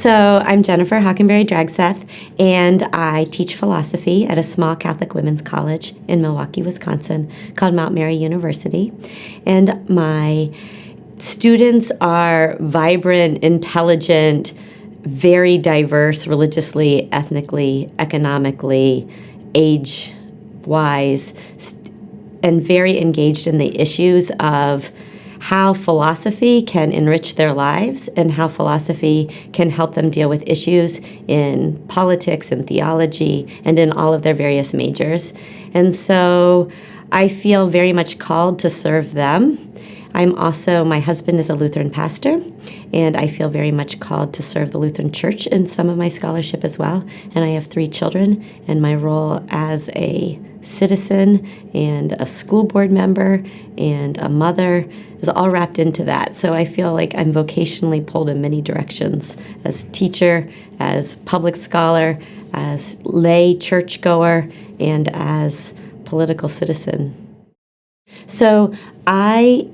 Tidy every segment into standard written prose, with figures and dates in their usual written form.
So I'm Jennifer Hockenbery Dragseth, and I teach philosophy at a small Catholic women's college in Milwaukee, Wisconsin, called Mount Mary University. And my students are vibrant, intelligent, very diverse religiously, ethnically, economically, age-wise, and very engaged in the issues of how philosophy can enrich their lives and how philosophy can help them deal with issues in politics and theology and in all of their various majors. And so I feel very much called to serve them. My husband is a Lutheran pastor, and I feel very much called to serve the Lutheran Church in some of my scholarship as well. And I have 3 children, and my role as a citizen and a school board member and a mother is all wrapped into that. So I feel like I'm vocationally pulled in many directions as teacher, as public scholar, as lay churchgoer, and as political citizen. So I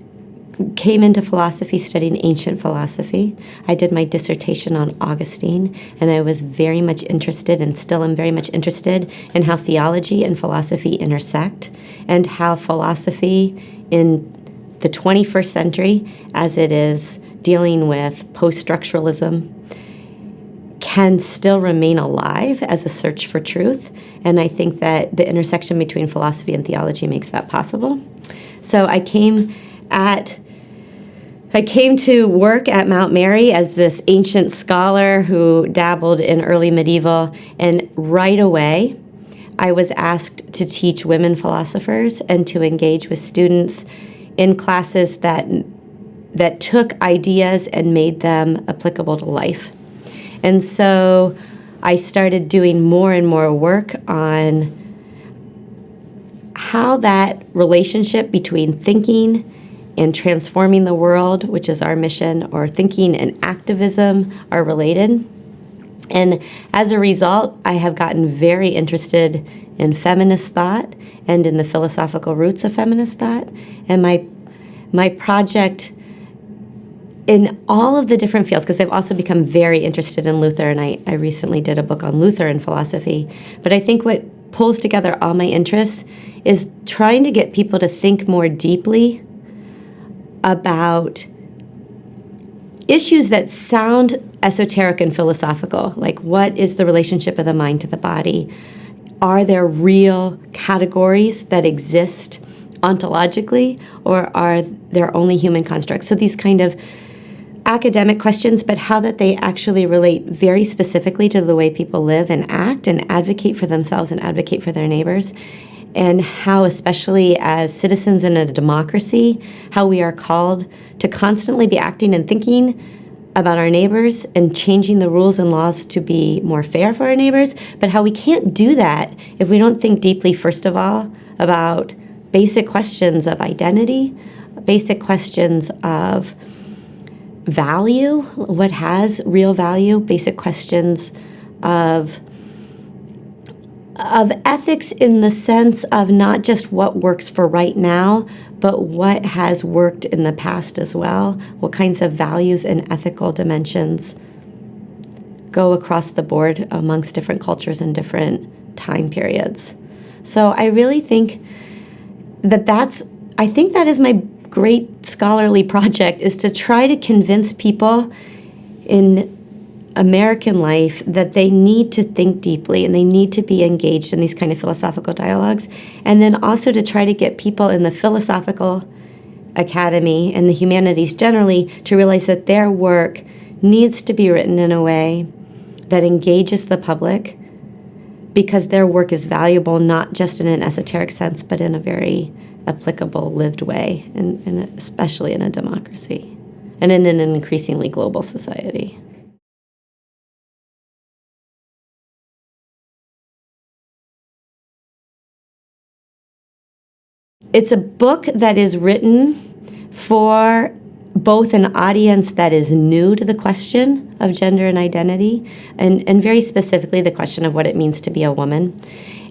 came into philosophy studying ancient philosophy. I did my dissertation on Augustine, and I was very much interested, and still am very much interested, in how theology and philosophy intersect, and how philosophy in the 21st century, as it is dealing with post-structuralism, can still remain alive as a search for truth. And I think that the intersection between philosophy and theology makes that possible. So I came to work at Mount Mary as this ancient scholar who dabbled in early medieval, and right away I was asked to teach women philosophers and to engage with students in classes that took ideas and made them applicable to life. And so I started doing more and more work on how that relationship between thinking and transforming the world, which is our mission, or thinking and activism are related. And as a result, I have gotten very interested in feminist thought and in the philosophical roots of feminist thought. And my project in all of the different fields, because I've also become very interested in Luther, and I recently did a book on Luther and philosophy. But I think what pulls together all my interests is trying to get people to think more deeply about issues that sound esoteric and philosophical, like what is the relationship of the mind to the body? Are there real categories that exist ontologically, or are there only human constructs? So these kind of academic questions, but how that they actually relate very specifically to the way people live and act and advocate for themselves and advocate for their neighbors. And how, especially as citizens in a democracy, how we are called to constantly be acting and thinking about our neighbors and changing the rules and laws to be more fair for our neighbors, but how we can't do that if we don't think deeply, first of all, about basic questions of identity, basic questions of value, what has real value, basic questions of ethics in the sense of not just what works for right now, but what has worked in the past as well. What kinds of values and ethical dimensions go across the board amongst different cultures and different time periods. So I really think that is my great scholarly project, is to try to convince people in American life that they need to think deeply and they need to be engaged in these kind of philosophical dialogues, and then also to try to get people in the philosophical academy and the humanities generally to realize that their work needs to be written in a way that engages the public, because their work is valuable not just in an esoteric sense, but in a very applicable, lived way, and especially in a democracy and in an increasingly global society. It's a book that is written for both an audience that is new to the question of gender and identity, and very specifically the question of what it means to be a woman,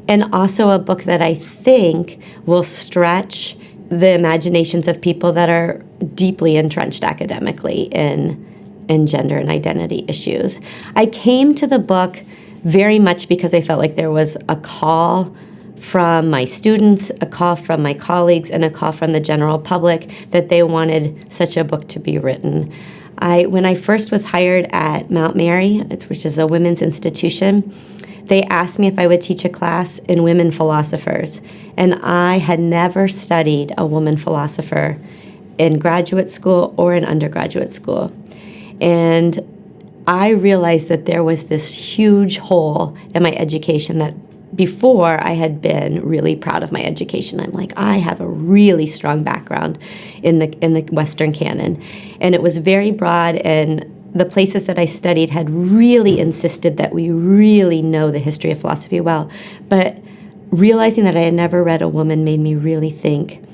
and also a book that I think will stretch the imaginations of people that are deeply entrenched academically in and gender and identity issues. I came to the book very much because I felt like there was a call from my students, a call from my colleagues, and a call from the general public that they wanted such a book to be written. When I first was hired at Mount Mary, which is a women's institution, they asked me if I would teach a class in women philosophers. And I had never studied a woman philosopher in graduate school or in undergraduate school. And I realized that there was this huge hole in my education that before I had been really proud of my education. I'm like, I have a really strong background in the Western canon. And it was very broad, and the places that I studied had really insisted that we really know the history of philosophy well. But realizing that I had never read a woman made me really think,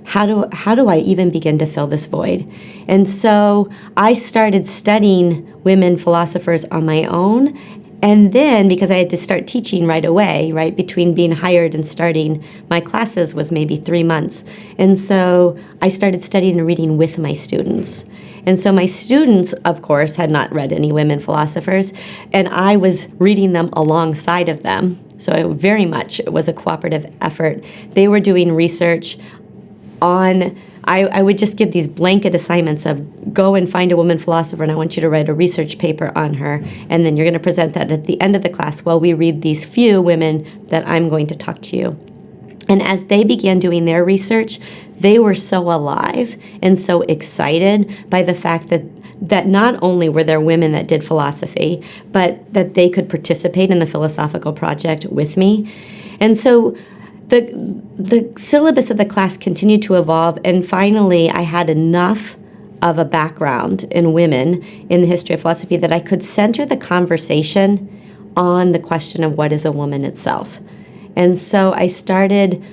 how do I even begin to fill this void? And so I started studying women philosophers on my own. And then, because I had to start teaching right away, right, between being hired and starting my classes was maybe 3 months. And so I started studying and reading with my students. And so my students, of course, had not read any women philosophers, and I was reading them alongside of them. So it was a cooperative effort. They were doing research on, I would just give these blanket assignments of go and find a woman philosopher, and I want you to write a research paper on her, and then you're going to present that at the end of the class while we read these few women that I'm going to talk to you. And as they began doing their research, they were so alive and so excited by the fact that not only were there women that did philosophy, but that they could participate in the philosophical project with me. And so the syllabus of the class continued to evolve, and finally I had enough of a background in women in the history of philosophy that I could center the conversation on the question of what is a woman itself. And so I started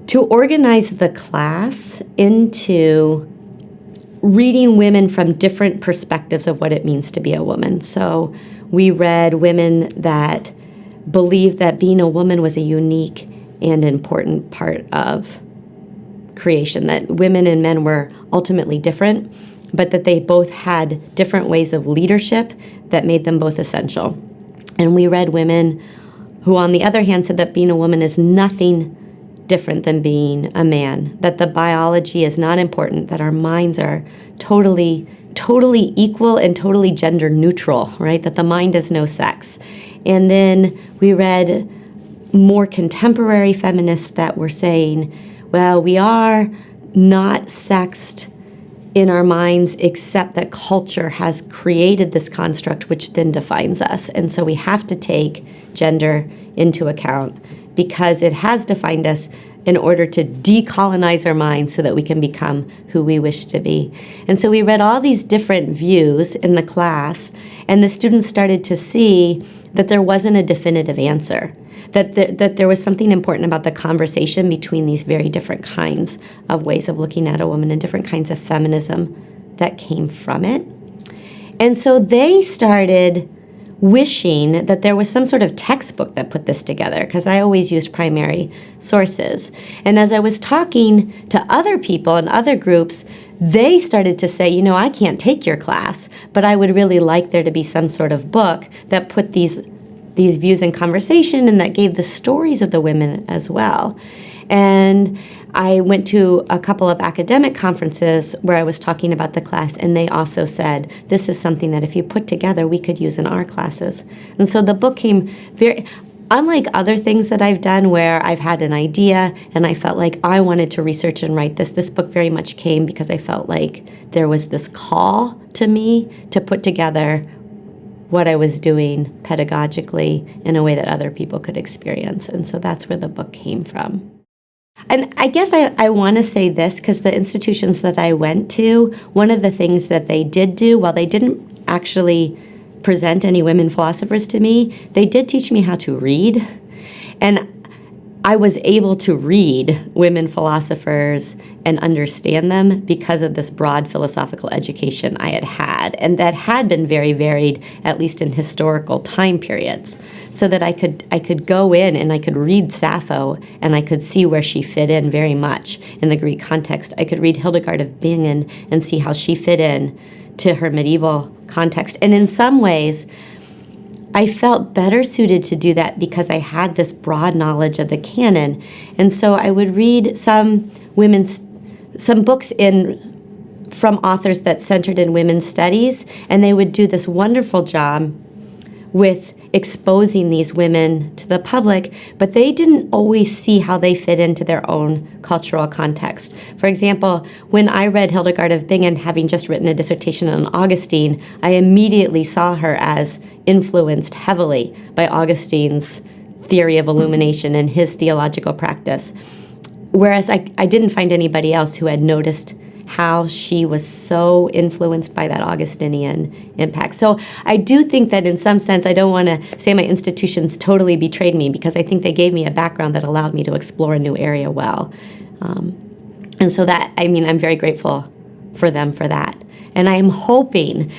to organize the class into reading women from different perspectives of what it means to be a woman. So we read women that believed that being a woman was a unique and important part of creation, that women and men were ultimately different, but that they both had different ways of leadership that made them both essential. And we read women who, on the other hand, said that being a woman is nothing different than being a man, that the biology is not important, that our minds are totally equal and totally gender neutral, right? That the mind has no sex. And then we read more contemporary feminists that were saying, well, we are not sexed in our minds, except that culture has created this construct which then defines us. And so we have to take gender into account because it has defined us in order to decolonize our minds so that we can become who we wish to be. And so we read all these different views in the class, and the students started to see that there wasn't a definitive answer, that there was something important about the conversation between these very different kinds of ways of looking at a woman and different kinds of feminism that came from it. And so they started wishing that there was some sort of textbook that put this together, because I always used primary sources. And as I was talking to other people in other groups, they started to say, I can't take your class, but I would really like there to be some sort of book that put these views in conversation and that gave the stories of the women as well. And I went to a couple of academic conferences where I was talking about the class, and they also said, this is something that if you put together, we could use in our classes. And so the book came very, unlike other things that I've done where I've had an idea and I felt like I wanted to research and write this book very much came because I felt like there was this call to me to put together what I was doing pedagogically in a way that other people could experience. And so that's where the book came from. And I guess I want to say this because the institutions that I went to, one of the things that they did do, while they didn't actually present any women philosophers to me, they did teach me how to read. And I was able to read women philosophers and understand them because of this broad philosophical education I had had, and that had been very varied, at least in historical time periods, so that I could go in and I could read Sappho and I could see where she fit in very much in the Greek context. I could read Hildegard of Bingen and see how she fit in to her medieval context. And in some ways, I felt better suited to do that because I had this broad knowledge of the canon. And so I would read some books from authors that centered in women's studies, and they would do this wonderful job with exposing these women to the public, but they didn't always see how they fit into their own cultural context. For example, when I read Hildegard of Bingen, having just written a dissertation on Augustine, I immediately saw her as influenced heavily by Augustine's theory of illumination and his theological practice. Whereas I didn't find anybody else who had noticed how she was so influenced by that Augustinian impact. So I do think that in some sense, I don't want to say my institutions totally betrayed me, because I think they gave me a background that allowed me to explore a new area well. And so that, I'm very grateful for them for that. And I'm hoping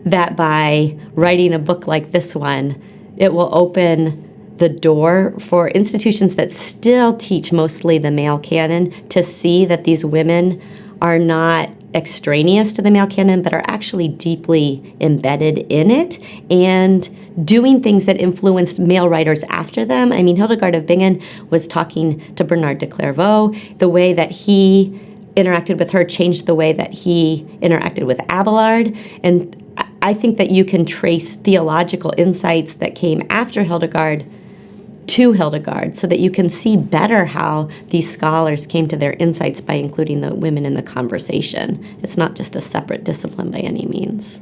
that by writing a book like this one, it will open the door for institutions that still teach mostly the male canon to see that these women are not extraneous to the male canon, but are actually deeply embedded in it and doing things that influenced male writers after them. Hildegard of Bingen was talking to Bernard de Clairvaux. The way that he interacted with her changed the way that he interacted with Abelard. And I think that you can trace theological insights that came after Hildegard to Hildegard, so that you can see better how these scholars came to their insights by including the women in the conversation. It's not just a separate discipline by any means.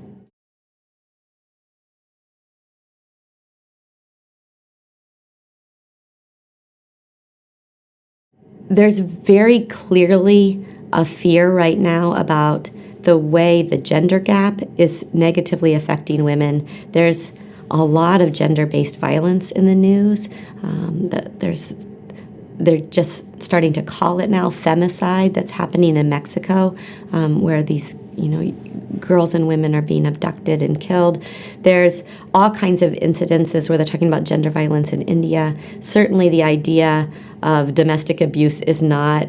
There's very clearly a fear right now about the way the gender gap is negatively affecting women. There's a lot of gender-based violence in the news. They're just starting to call it now femicide. That's happening in Mexico, where these girls and women are being abducted and killed. There's all kinds of incidences where they're talking about gender violence in India. Certainly the idea of domestic abuse is not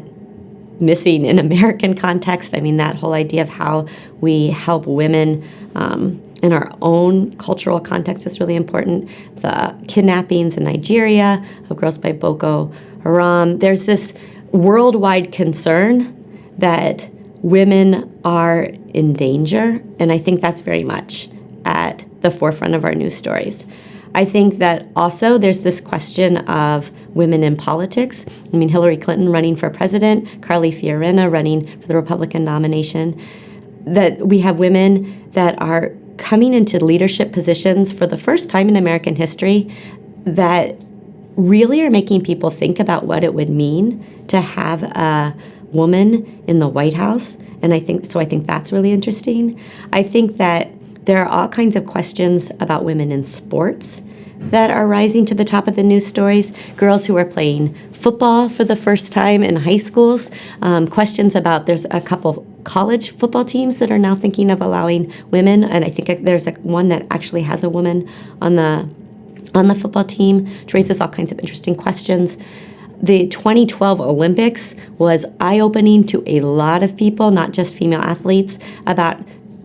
missing in American context. That whole idea of how we help women in our own cultural context is really important. The kidnappings in Nigeria of girls by Boko Haram. There's this worldwide concern that women are in danger, and I think that's very much at the forefront of our news stories. I think that also there's this question of women in politics. Hillary Clinton running for president, Carly Fiorina running for the Republican nomination, that we have women that are coming into leadership positions for the first time in American history that really are making people think about what it would mean to have a woman in the White House. And I think that's really interesting. I think that there are all kinds of questions about women in sports that are rising to the top of the news stories. Girls who are playing football for the first time in high schools. Questions about, there's a couple college football teams that are now thinking of allowing women, and I think there's one that actually has a woman on the football team, which raises all kinds of interesting questions. The 2012 Olympics was eye-opening to a lot of people, not just female athletes, about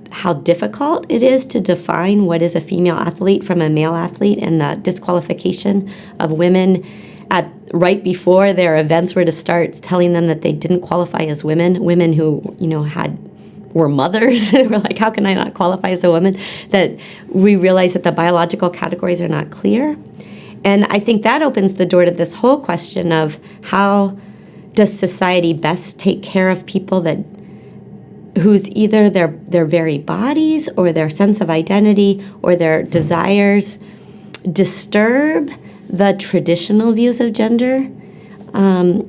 how difficult it is to define what is a female athlete from a male athlete, and the disqualification of women right before their events were to start, telling them that they didn't qualify as women who were mothers. We're like, how can I not qualify as a woman? That we realize that the biological categories are not clear. And I think that opens the door to this whole question of how does society best take care of people whose either their very bodies or their sense of identity or their desires disturb the traditional views of gender.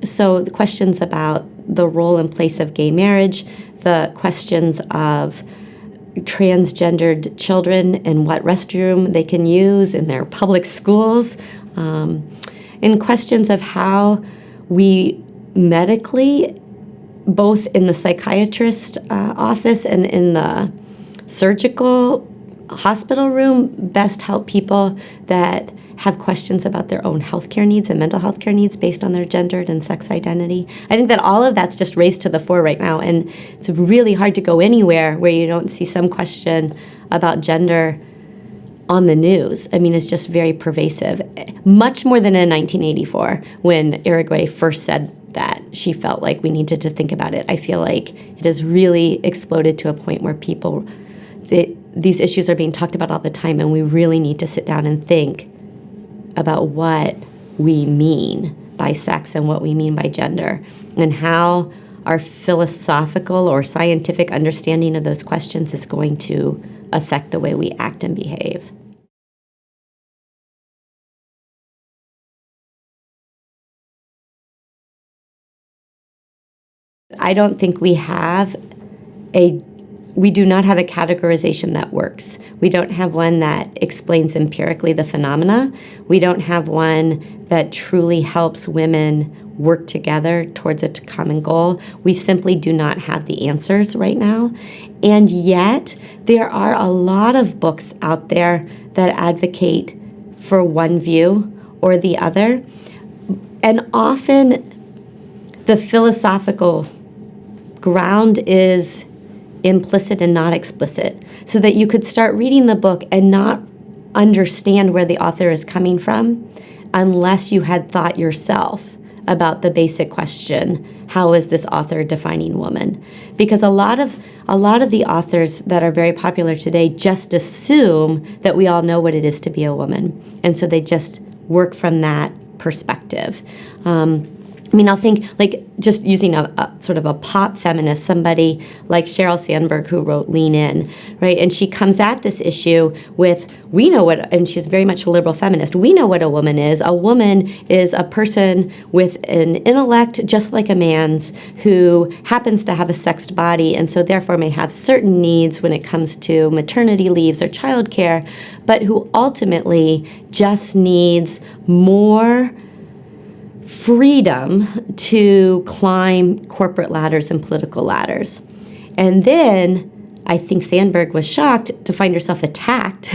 So the questions about the role and place of gay marriage, the questions of transgendered children and what restroom they can use in their public schools, and questions of how we medically, both in the psychiatrist office and in the surgical hospital room best help people that have questions about their own healthcare needs and mental health care needs based on their gendered and sex identity. I think that all of that's just raised to the fore right now, and it's really hard to go anywhere where you don't see some question about gender on the news. I mean, it's just very pervasive, much more than in 1984 when Irigaray first said that she felt like we needed to think about it. I feel like it has really exploded to a point where these issues are being talked about all the time, and we really need to sit down and think about what we mean by sex and what we mean by gender, and how our philosophical or scientific understanding of those questions is going to affect the way we act and behave. I don't think we do not have a categorization that works. We don't have one that explains empirically the phenomena. We don't have one that truly helps women work together towards a common goal. We simply do not have the answers right now. And yet, there are a lot of books out there that advocate for one view or the other. And often, the philosophical ground is implicit and not explicit, so that you could start reading the book and not understand where the author is coming from unless you had thought yourself about the basic question, how is this author defining woman? Because a lot of the authors that are very popular today just assume that we all know what it is to be a woman, and so they just work from that perspective. I'll think, like, just using a sort of a pop feminist, somebody like Sheryl Sandberg, who wrote Lean In, right? And she comes at this issue with, and she's very much a liberal feminist, we know what a woman is. A woman is a person with an intellect just like a man's, who happens to have a sexed body, and so therefore may have certain needs when it comes to maternity leaves or childcare, but who ultimately just needs more freedom to climb corporate ladders and political ladders. And then I think Sandberg was shocked to find herself attacked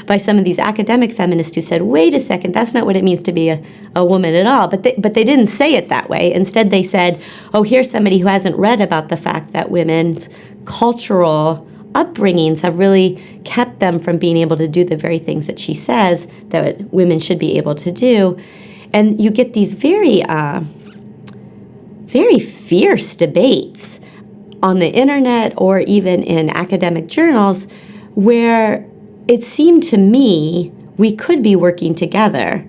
by some of these academic feminists who said, wait a second, that's not what it means to be a woman at all. But they didn't say it that way. Instead, they said, oh, here's somebody who hasn't read about the fact that women's cultural upbringings have really kept them from being able to do the very things that she says that women should be able to do. And you get these very, very fierce debates on the internet or even in academic journals where it seemed to me we could be working together,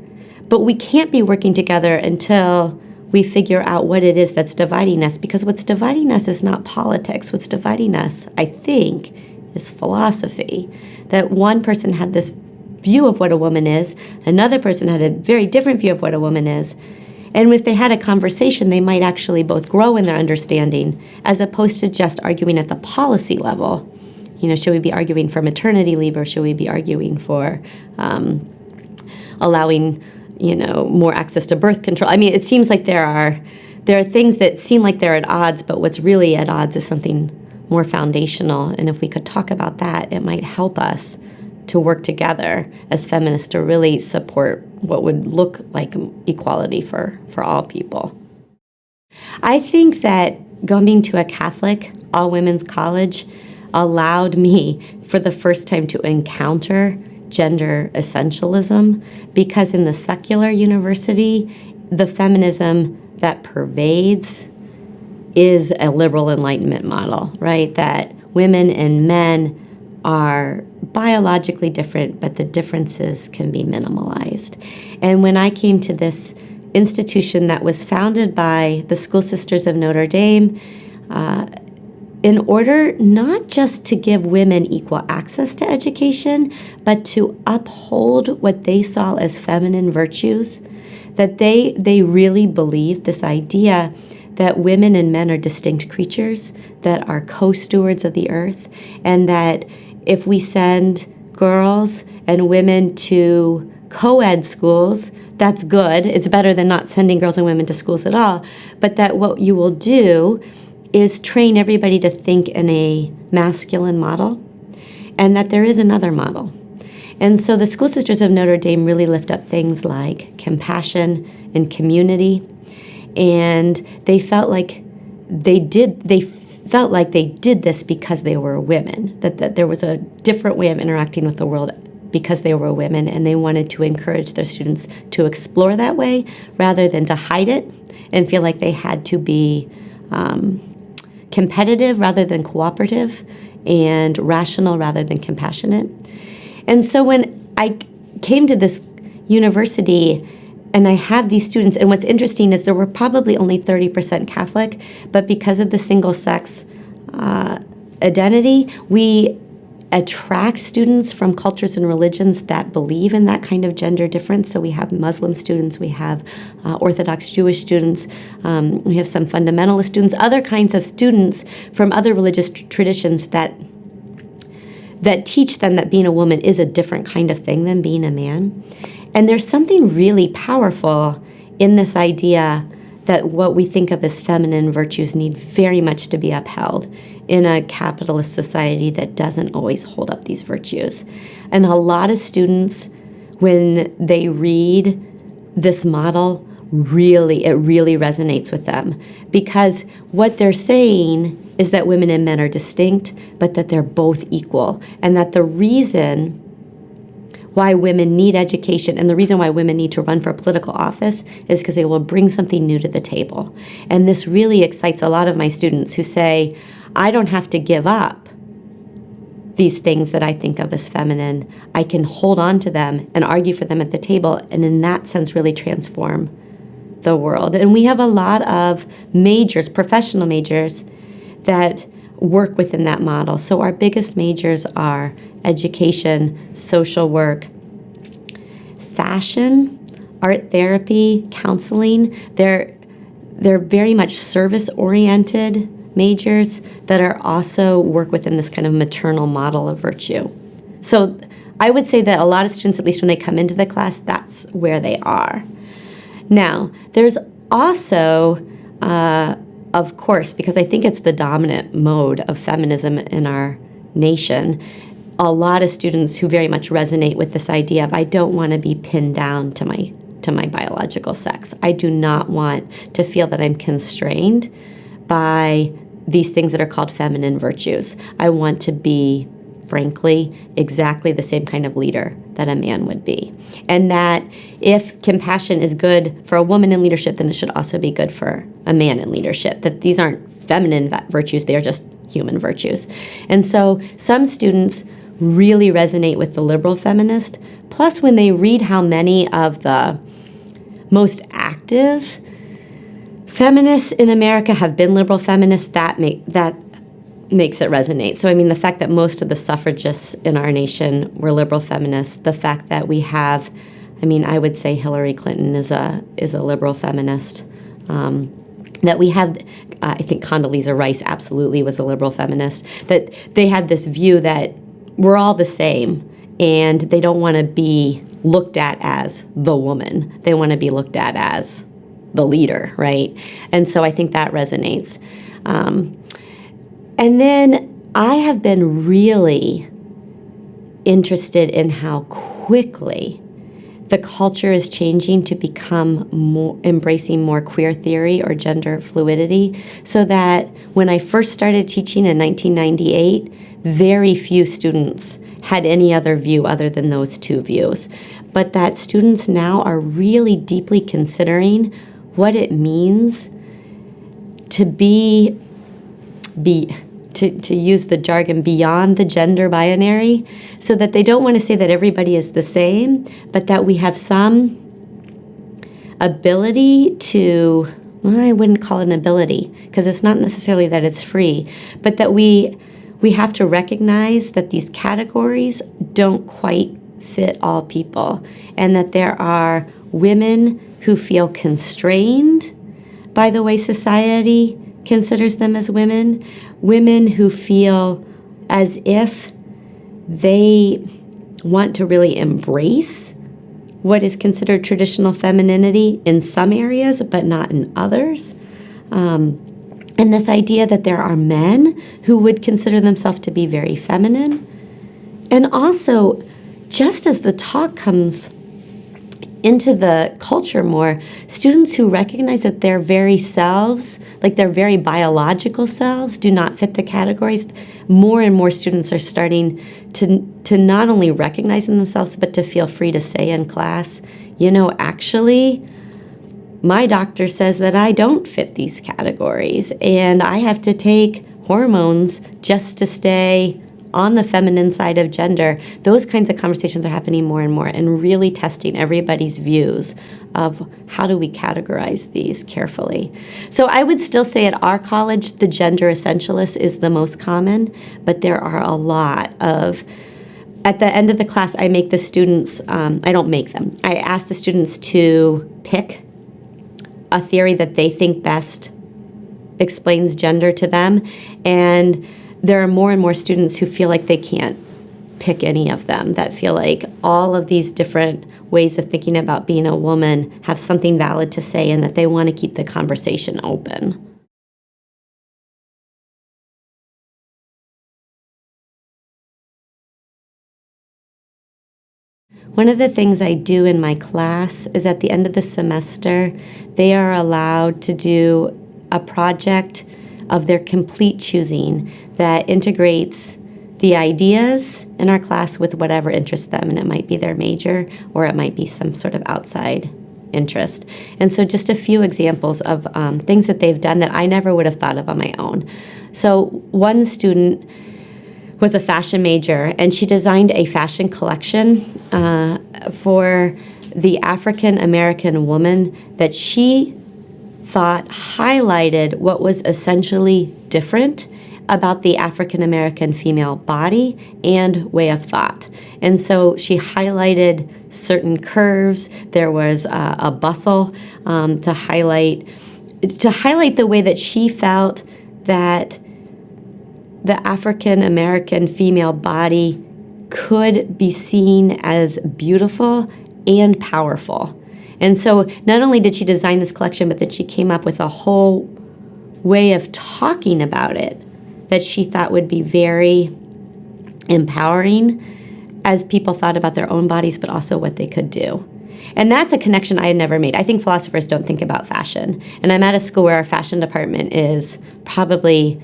but we can't be working together until we figure out what it is that's dividing us, because what's dividing us is not politics. What's dividing us, I think, is philosophy. That one person had this view of what a woman is, another person had a very different view of what a woman is, and if they had a conversation, they might actually both grow in their understanding, as opposed to just arguing at the policy level. Should we be arguing for maternity leave, or should we be arguing for allowing, more access to birth control? I mean, it seems like there are things that seem like they're at odds, but what's really at odds is something more foundational. And if we could talk about that, it might help us to work together as feminists to really support what would look like equality for all people. I think that going to a Catholic all-women's college allowed me for the first time to encounter gender essentialism, because in the secular university, the feminism that pervades is a liberal Enlightenment model, right? That women and men are biologically different, but the differences can be minimalized. And when I came to this institution that was founded by the School Sisters of Notre Dame, in order not just to give women equal access to education, but to uphold what they saw as feminine virtues, that they really believed this idea that women and men are distinct creatures that are co-stewards of the earth, and that if we send girls and women to co-ed schools, that's good. It's better than not sending girls and women to schools at all. But that what you will do is train everybody to think in a masculine model, and that there is another model. And so the School Sisters of Notre Dame really lift up things like compassion and community, and they felt like they did this because they were women, that there was a different way of interacting with the world because they were women, and they wanted to encourage their students to explore that way rather than to hide it and feel like they had to be competitive rather than cooperative, and rational rather than compassionate. And so when I came to this university and I have these students, and what's interesting is there were probably only 30% Catholic, but because of the single-sex identity, we attract students from cultures and religions that believe in that kind of gender difference. So we have Muslim students, we have Orthodox Jewish students, we have some fundamentalist students, other kinds of students from other religious traditions that teach them that being a woman is a different kind of thing than being a man. And there's something really powerful in this idea that what we think of as feminine virtues need very much to be upheld in a capitalist society that doesn't always hold up these virtues. And a lot of students, when they read this model, it really resonates with them, because what they're saying is that women and men are distinct, but that they're both equal, and that the reason why women need education and the reason why women need to run for political office is because they will bring something new to the table. And this really excites a lot of my students who say, I don't have to give up these things that I think of as feminine. I can hold on to them and argue for them at the table, and in that sense really transform the world. And we have a lot of majors, professional majors, that work within that model. So our biggest majors are education, social work, fashion, art therapy, counseling. They're very much service-oriented majors that are also work within this kind of maternal model of virtue. So I would say that a lot of students, at least when they come into the class, that's where they are. Now, there's also of course, because I think it's the dominant mode of feminism in our nation, a lot of students who very much resonate with this idea of I don't want to be pinned down to my biological sex. I do not want to feel that I'm constrained by these things that are called feminine virtues. I want to be, frankly, exactly the same kind of leader that a man would be. And that if compassion is good for a woman in leadership, then it should also be good for a man in leadership. That these aren't feminine virtues, they are just human virtues. And so some students really resonate with the liberal feminist. Plus, when they read how many of the most active feminists in America have been liberal feminists, that makes it resonate. So, I mean, the fact that most of the suffragists in our nation were liberal feminists, the fact that we have, I mean, I would say Hillary Clinton is a liberal feminist, that we have, I think Condoleezza Rice absolutely was a liberal feminist, that they had this view that we're all the same and they don't want to be looked at as the woman. They want to be looked at as the leader, right? And so I think that resonates. And then I have been really interested in how quickly the culture is changing to become more embracing more queer theory or gender fluidity, so that when I first started teaching in 1998, very few students had any other view other than those two views. But that students now are really deeply considering what it means to to use the jargon, beyond the gender binary, so that they don't want to say that everybody is the same, but that we have some ability to, well, I wouldn't call it an ability, because it's not necessarily that it's free, but that we have to recognize that these categories don't quite fit all people, and that there are women who feel constrained by the way society considers them as women, women who feel as if they want to really embrace what is considered traditional femininity in some areas, but not in others. And this idea that there are men who would consider themselves to be very feminine, And also, just as the talk comes into the culture more, students who recognize that their very selves, like their very biological selves, do not fit the categories, more and more students are starting to not only recognize in themselves, but to feel free to say in class, actually, my doctor says that I don't fit these categories, and I have to take hormones just to stay on the feminine side of gender. Those kinds of conversations are happening more and more, and really testing everybody's views of how do we categorize these carefully. So I would still say at our college, the gender essentialist is the most common, but there are a lot of, at the end of the class, I make the students, I don't make them, I ask the students to pick a theory that they think best explains gender to them, and there are more and more students who feel like they can't pick any of them, that feel like all of these different ways of thinking about being a woman have something valid to say, and that they want to keep the conversation open. One of the things I do in my class is at the end of the semester, they are allowed to do a project of their complete choosing that integrates the ideas in our class with whatever interests them, and it might be their major or it might be some sort of outside interest. And so just a few examples of things that they've done that I never would have thought of on my own. So one student was a fashion major, and she designed a fashion collection for the African American woman that she thought highlighted what was essentially different about the African American female body and way of thought. And so she highlighted certain curves. There was a bustle to highlight the way that she felt that the African American female body could be seen as beautiful and powerful. And so not only did she design this collection, but that she came up with a whole way of talking about it that she thought would be very empowering as people thought about their own bodies, but also what they could do. And that's a connection I had never made. I think philosophers don't think about fashion. And I'm at a school where our fashion department is probably,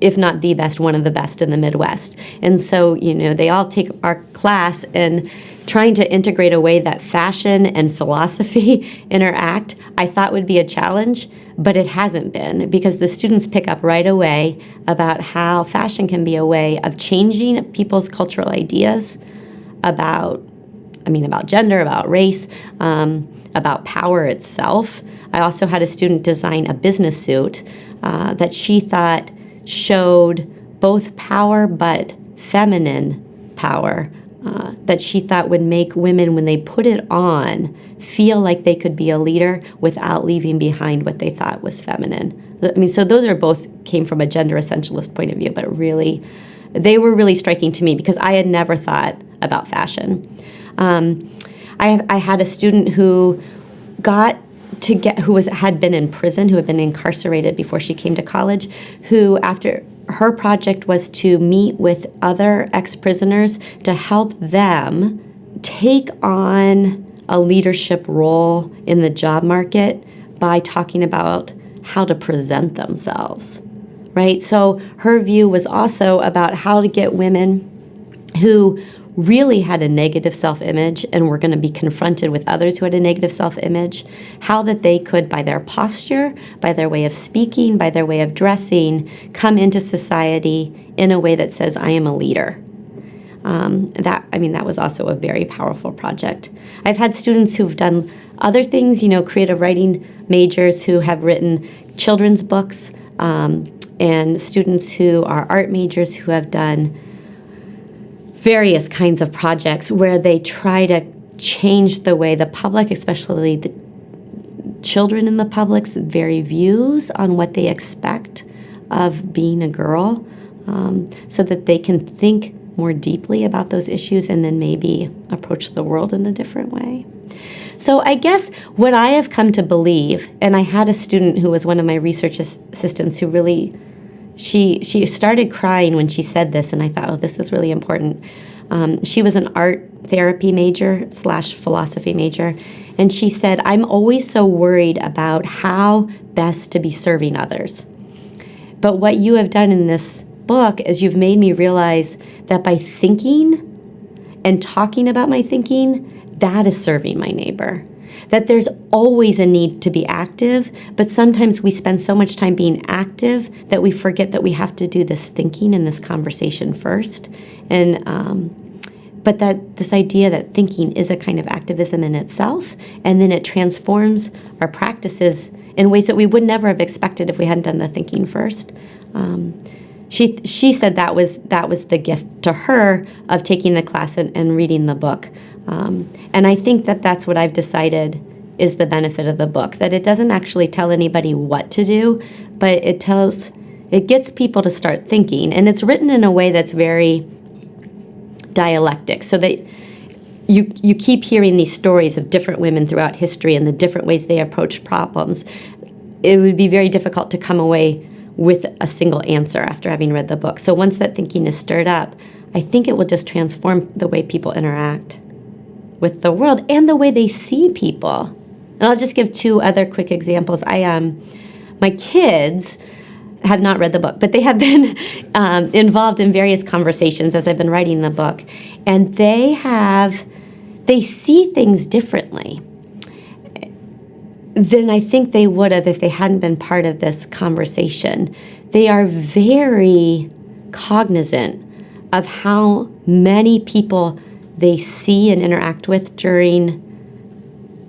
if not the best, one of the best in the Midwest. And so, they all take our class, and trying to integrate a way that fashion and philosophy interact, I thought would be a challenge, but it hasn't been, because the students pick up right away about how fashion can be a way of changing people's cultural ideas about gender, about race, about power itself. I also had a student design a business suit that she thought showed both power but feminine power, that she thought would make women, when they put it on, feel like they could be a leader without leaving behind what they thought was feminine. So those are both came from a gender essentialist point of view, but really, they were really striking to me because I had never thought about fashion. I had a student who had been in prison, who had been incarcerated before she came to college, who after her project was to meet with other ex-prisoners to help them take on a leadership role in the job market by talking about how to present themselves, right? So her view was also about how to get women who really had a negative self-image and were going to be confronted with others who had a negative self-image, how that they could, by their posture, by their way of speaking, by their way of dressing, come into society in a way that says, I am a leader. That was also a very powerful project. I've had students who've done other things, creative writing majors who have written children's books, and students who are art majors who have done various kinds of projects where they try to change the way the public, especially the children in the public's very views on what they expect of being a girl, so that they can think more deeply about those issues and then maybe approach the world in a different way. So I guess what I have come to believe, and I had a student who was one of my research assistants who really, she started crying when she said this, and I thought, this is really important. She was an art therapy major / philosophy major. And she said, I'm always so worried about how best to be serving others. But what you have done in this book is you've made me realize that by thinking and talking about my thinking, that is serving my neighbor. That there's always a need to be active, but sometimes we spend so much time being active that we forget that we have to do this thinking and this conversation first. And but that this idea that thinking is a kind of activism in itself, and then it transforms our practices in ways that we would never have expected if we hadn't done the thinking first. She said that was the gift to her of taking the class and reading the book. And I think that that's what I've decided is the benefit of the book, that it doesn't actually tell anybody what to do, but it gets people to start thinking. And it's written in a way that's very dialectic, so that you keep hearing these stories of different women throughout history and the different ways they approach problems. It would be very difficult to come away with a single answer after having read the book. So once that thinking is stirred up, I think it will just transform the way people interact with the world and the way they see people. And I'll just give 2 other quick examples. My kids have not read the book, but they have been involved in various conversations as I've been writing the book, and they see things differently than I think they would have if they hadn't been part of this conversation. They are very cognizant of how many people they see and interact with during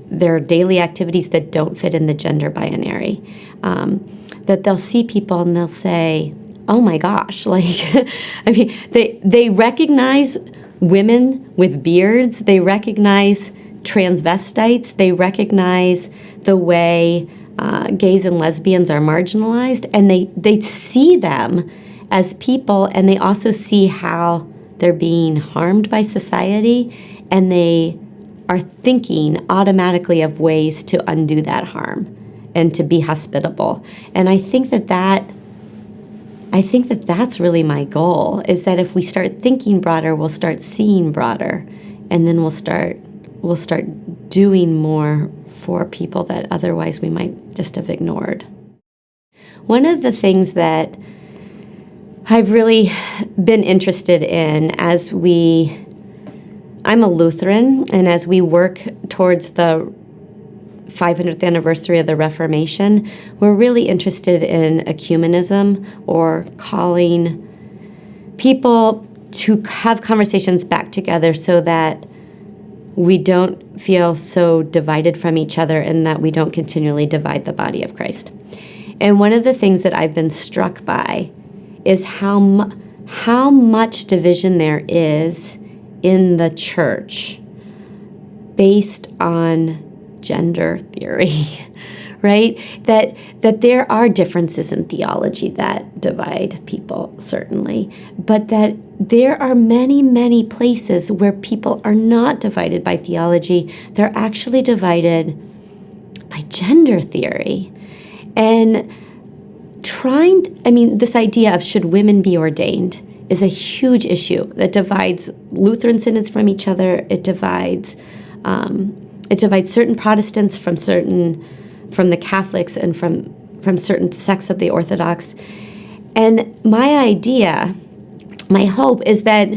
their daily activities that don't fit in the gender binary. That they'll see people and they'll say, oh my gosh, like, I mean, they recognize women with beards, they recognize transvestites, they recognize the way gays and lesbians are marginalized, and they see them as people, and they also see how they're being harmed by society, and they are thinking automatically of ways to undo that harm and to be hospitable. And I think that that's really my goal, is that if we start thinking broader, we'll start seeing broader, and then we'll start doing more for people that otherwise we might just have ignored. One of the things that I've really been interested in I'm a Lutheran, and as we work towards the 500th anniversary of the Reformation, we're really interested in ecumenism, or calling people to have conversations back together so that we don't feel so divided from each other and that we don't continually divide the body of Christ. And one of the things that I've been struck by is how much division there is in the church based on gender theory, right? That there are differences in theology that divide people, certainly, but that there are many, many places where people are not divided by theology. They're actually divided by gender theory. And this idea of should women be ordained is a huge issue that divides Lutheran synods from each other. It divides certain Protestants from the Catholics and from certain sects of the Orthodox. And my hope is that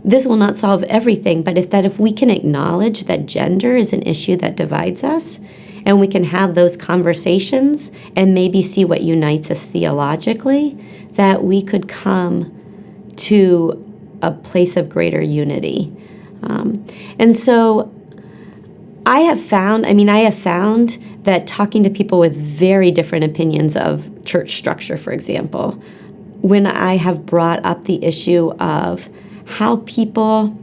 this will not solve everything, but if we can acknowledge that gender is an issue that divides us, and we can have those conversations and maybe see what unites us theologically, that we could come to a place of greater unity. And so I have found that talking to people with very different opinions of church structure, for example, when I have brought up the issue of how people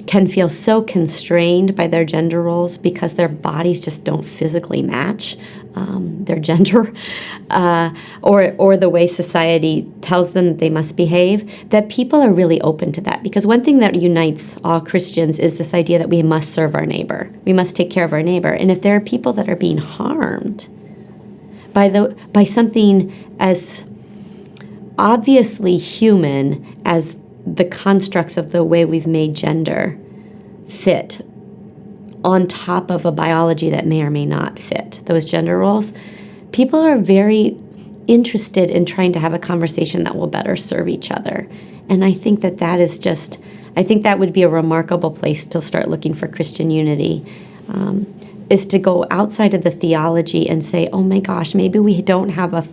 can feel so constrained by their gender roles because their bodies just don't physically match their gender, or the way society tells them that they must behave, that people are really open to that. Because one thing that unites all Christians is this idea that we must serve our neighbor. We must take care of our neighbor. And if there are people that are being harmed by something as obviously human as the constructs of the way we've made gender fit on top of a biology that may or may not fit those gender roles, people are very interested in trying to have a conversation that will better serve each other. And I think that is just, I think that would be a remarkable place to start looking for Christian unity, is to go outside of the theology and say, oh my gosh, maybe we don't have a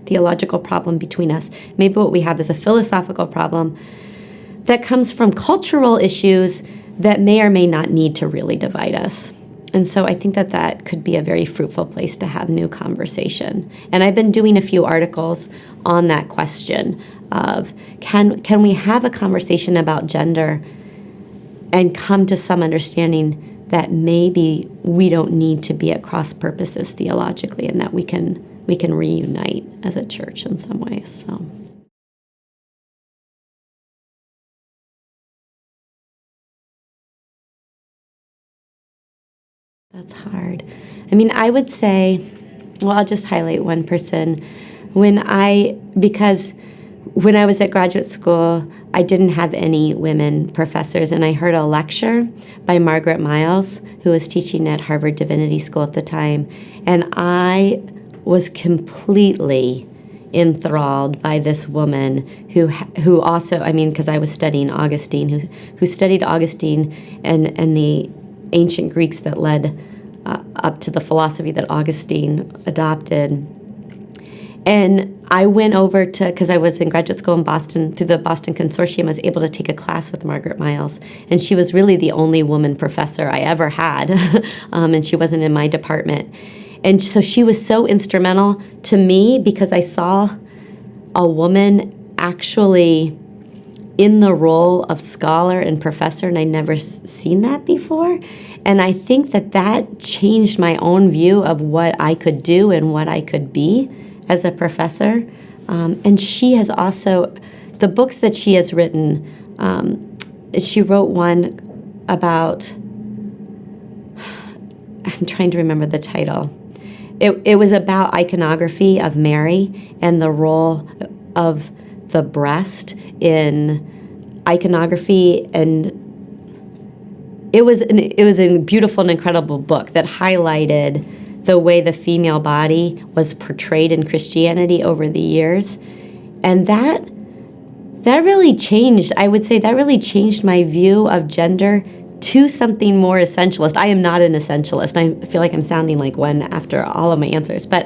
theological problem between us. Maybe what we have is a philosophical problem that comes from cultural issues that may or may not need to really divide us. And so I think that could be a very fruitful place to have new conversation. And I've been doing a few articles on that question of can we have a conversation about gender and come to some understanding that maybe we don't need to be at cross purposes theologically, and that we can reunite as a church in some ways. So. That's hard. I mean, I would say, well, I'll just highlight one person. Because when I was at graduate school, I didn't have any women professors, and I heard a lecture by Margaret Miles, who was teaching at Harvard Divinity School at the time, and I was completely enthralled by this woman who also, I mean, because I was studying Augustine, who studied Augustine and the ancient Greeks that led up to the philosophy that Augustine adopted. And I went over because I was in graduate school in Boston, through the Boston Consortium, I was able to take a class with Margaret Miles. And she was really the only woman professor I ever had, and she wasn't in my department. And so she was so instrumental to me because I saw a woman actually in the role of scholar and professor, and I'd never seen that before. And I think that changed my own view of what I could do and what I could be as a professor. And she has also, the books that she has written, she wrote one about, I'm trying to remember the title. It was about iconography of Mary and the role of the breast in iconography, and it was a beautiful and incredible book that highlighted the way the female body was portrayed in Christianity over the years. And that really changed, I would say that really changed my view of gender to something more essentialist. I am not an essentialist. I feel like I'm sounding like one after all of my answers, but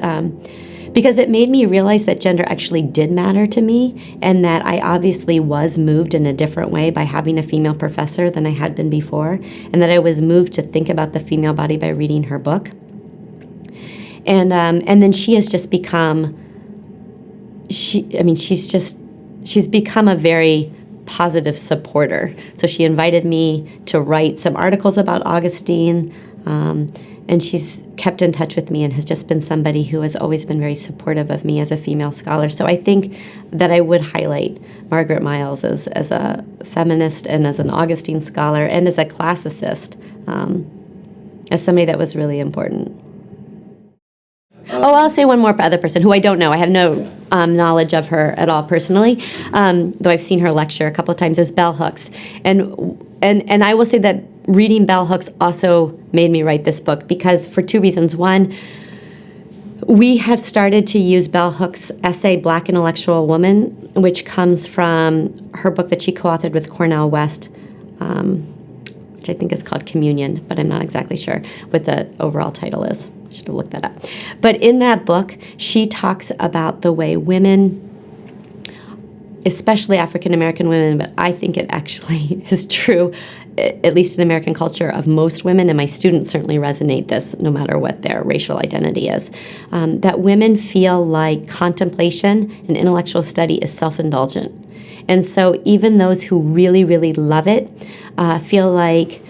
because it made me realize that gender actually did matter to me, and that I obviously was moved in a different way by having a female professor than I had been before, and that I was moved to think about the female body by reading her book. And then she has just become, she's become a very positive supporter. So she invited me to write some articles about Augustine, and she's kept in touch with me and has just been somebody who has always been very supportive of me as a female scholar. So I think that I would highlight Margaret Miles as a feminist and as an Augustine scholar and as a classicist, as somebody that was really important. I'll say one more other person who I don't know. I have no knowledge of her at all personally, though I've seen her lecture a couple of times, is Bell Hooks. And I will say that reading Bell Hooks also made me write this book because for two reasons. One, we have started to use Bell Hooks' essay, Black Intellectual Woman, which comes from her book that she co-authored with Cornel West, which I think is called Communion, but I'm not exactly sure what the overall title is. I should have looked that up. But in that book, she talks about the way women, especially African-American women, but I think it actually is true, at least in American culture, of most women, and my students certainly resonate this no matter what their racial identity is, that women feel like contemplation and intellectual study is self-indulgent. And so even those who really, really love it feel like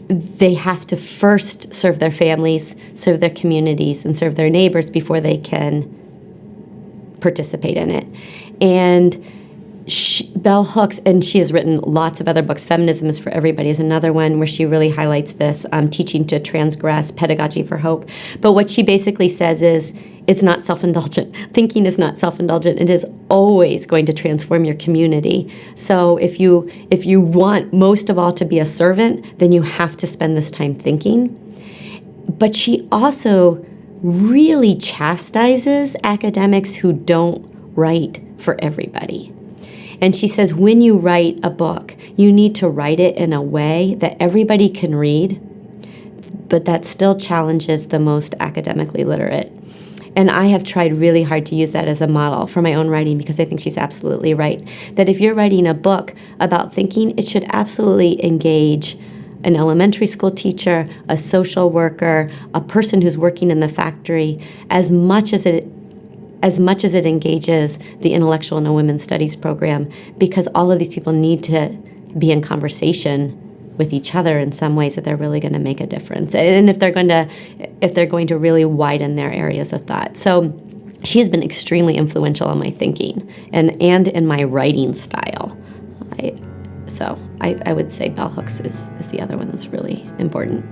they have to first serve their families, serve their communities, and serve their neighbors before they can participate in it. And Bell Hooks, and she has written lots of other books. Feminism is for Everybody is another one where she really highlights this, teaching to transgress, pedagogy for hope. But what she basically says is it's not self-indulgent. Thinking is not self-indulgent. It is always going to transform your community. So if you want most of all to be a servant, then you have to spend this time thinking. But she also really chastises academics who don't write for everybody. And she says, when you write a book, you need to write it in a way that everybody can read, but that still challenges the most academically literate. And I have tried really hard to use that as a model for my own writing, because I think she's absolutely right. That if you're writing a book about thinking, it should absolutely engage an elementary school teacher, a social worker, a person who's working in the factory, as much as it engages the intellectual in a women's studies program, because all of these people need to be in conversation with each other in some ways that they're really going to make a difference, and if they're going to really widen their areas of thought. So she has been extremely influential in my thinking and in my writing style. I would say Bell Hooks is the other one that's really important.